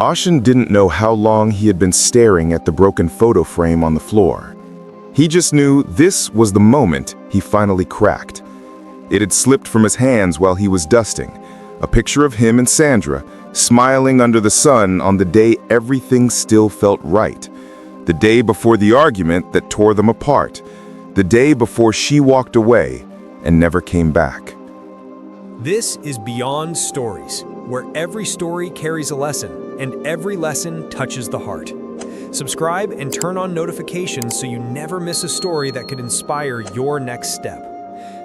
Ashan didn't know how long he had been staring at the broken photo frame on the floor. He just knew this was the moment he finally cracked. It had slipped from his hands while he was dusting, a picture of him and Sandra, smiling under the sun on the day everything still felt right. The day before the argument that tore them apart. The day before she walked away and never came back. This is Beyond Stories, where every story carries a lesson, and every lesson touches the heart. Subscribe and turn on notifications so you never miss a story that could inspire your next step.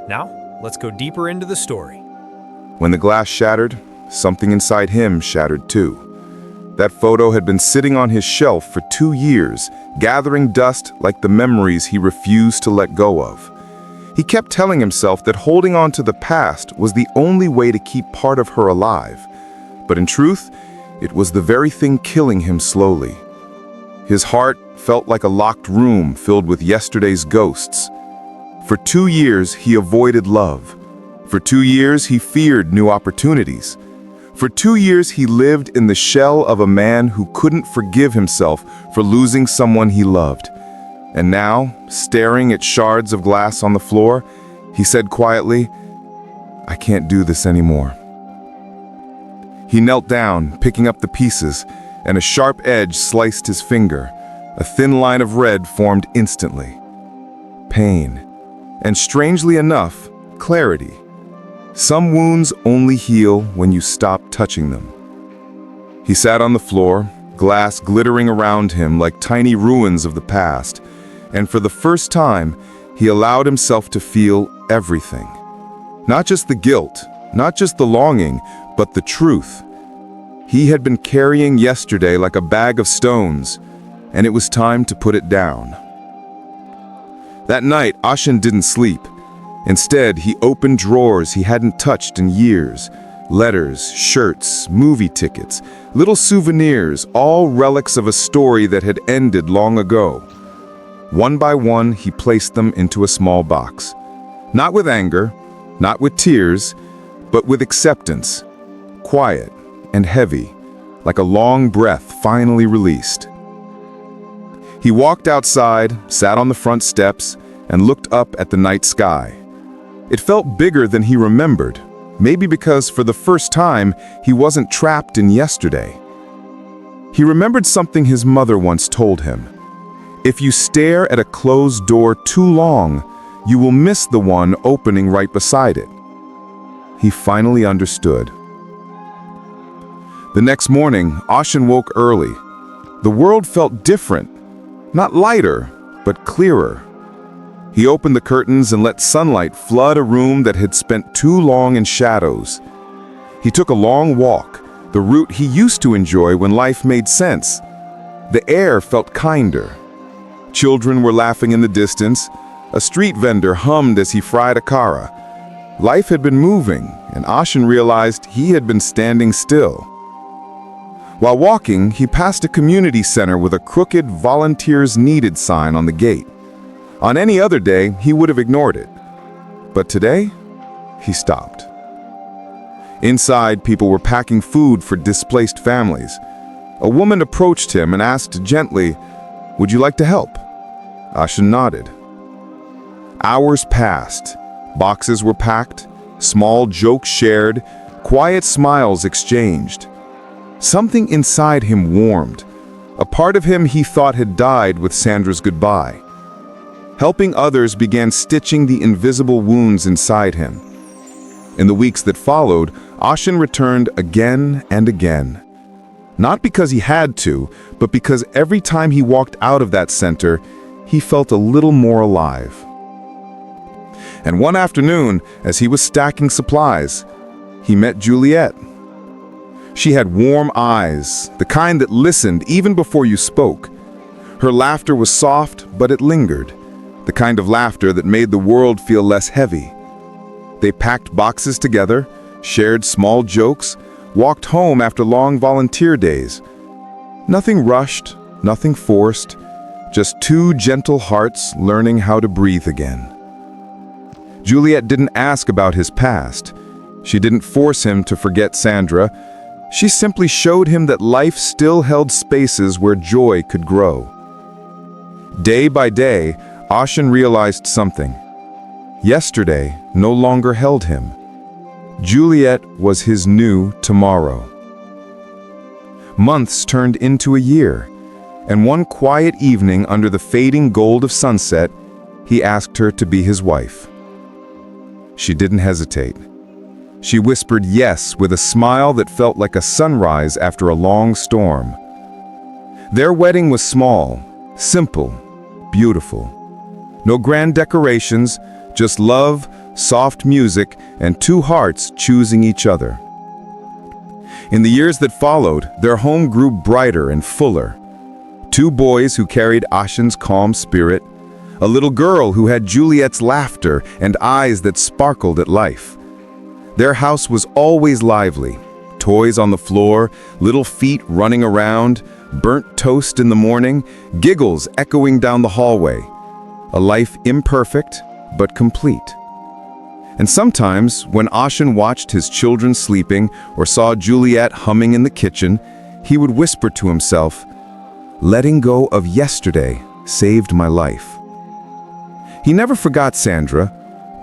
Now, let's go deeper into the story. When the glass shattered, something inside him shattered too. That photo had been sitting on his shelf for 2 years, gathering dust like the memories he refused to let go of. He kept telling himself that holding on to the past was the only way to keep part of her alive. But in truth, it was the very thing killing him slowly. His heart felt like a locked room filled with yesterday's ghosts. For 2 years, he avoided love. For 2 years, he feared new opportunities. For 2 years, he lived in the shell of a man who couldn't forgive himself for losing someone he loved. And now, staring at shards of glass on the floor, he said quietly, "I can't do this anymore." He knelt down, picking up the pieces, and a sharp edge sliced his finger. A thin line of red formed instantly. Pain. And strangely enough, clarity. Some wounds only heal when you stop touching them. He sat on the floor, glass glittering around him like tiny ruins of the past, and for the first time, he allowed himself to feel everything. Not just the guilt, not just the longing, but the truth. He had been carrying yesterday like a bag of stones, and it was time to put it down. That night, Ashan didn't sleep. Instead, he opened drawers he hadn't touched in years. Letters, shirts, movie tickets, little souvenirs, all relics of a story that had ended long ago. One by one, he placed them into a small box. Not with anger, not with tears, but with acceptance. Quiet and heavy, like a long breath finally released. He walked outside, sat on the front steps, and looked up at the night sky. It felt bigger than he remembered, maybe because for the first time, he wasn't trapped in yesterday. He remembered something his mother once told him. If you stare at a closed door too long, you will miss the one opening right beside it. He finally understood. The next morning, Ashan woke early. The world felt different, not lighter, but clearer. He opened the curtains and let sunlight flood a room that had spent too long in shadows. He took a long walk, the route he used to enjoy when life made sense. The air felt kinder. Children were laughing in the distance. A street vendor hummed as he fried a kara. Life had been moving, and Ashan realized he had been standing still. While walking, he passed a community center with a crooked "Volunteers Needed" sign on the gate. On any other day, he would have ignored it. But today, he stopped. Inside, people were packing food for displaced families. A woman approached him and asked gently, "Would you like to help?" Ashan nodded. Hours passed. Boxes were packed, small jokes shared, quiet smiles exchanged. Something inside him warmed. A part of him he thought had died with Sandra's goodbye. Helping others began stitching the invisible wounds inside him. In the weeks that followed, Ashan returned again and again. Not because he had to, but because every time he walked out of that center, he felt a little more alive. And one afternoon, as he was stacking supplies, he met Juliet. She had warm eyes, the kind that listened even before you spoke. Her laughter was soft, but it lingered. The kind of laughter that made the world feel less heavy. They packed boxes together, shared small jokes, walked home after long volunteer days. Nothing rushed, nothing forced, just two gentle hearts learning how to breathe again. Juliet didn't ask about his past. She didn't force him to forget Sandra. She simply showed him that life still held spaces where joy could grow. Day by day, Ashan realized something. Yesterday no longer held him. Juliet was his new tomorrow. Months turned into a year, and one quiet evening under the fading gold of sunset, he asked her to be his wife. She didn't hesitate. She whispered yes with a smile that felt like a sunrise after a long storm. Their wedding was small, simple, beautiful. No grand decorations, just love, soft music, and two hearts choosing each other. In the years that followed, their home grew brighter and fuller. Two boys who carried Ashan's calm spirit, a little girl who had Juliet's laughter and eyes that sparkled at life. Their house was always lively. Toys on the floor, little feet running around, burnt toast in the morning, giggles echoing down the hallway. A life imperfect, but complete. And sometimes, when Ashan watched his children sleeping or saw Juliet humming in the kitchen, he would whisper to himself, "Letting go of yesterday saved my life." He never forgot Sandra,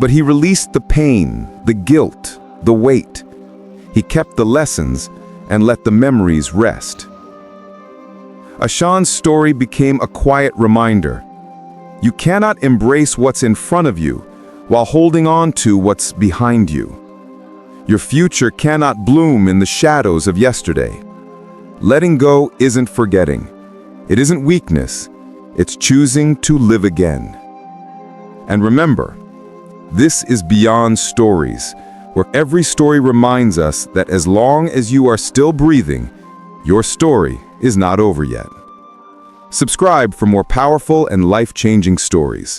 but he released the pain, the guilt, the weight. He kept the lessons and let the memories rest. Ashan's story became a quiet reminder. You cannot embrace what's in front of you while holding on to what's behind you. Your future cannot bloom in the shadows of yesterday. Letting go isn't forgetting. It isn't weakness. It's choosing to live again. And remember, this is Beyond Stories, where every story reminds us that as long as you are still breathing, your story is not over yet. Subscribe for more powerful and life-changing stories.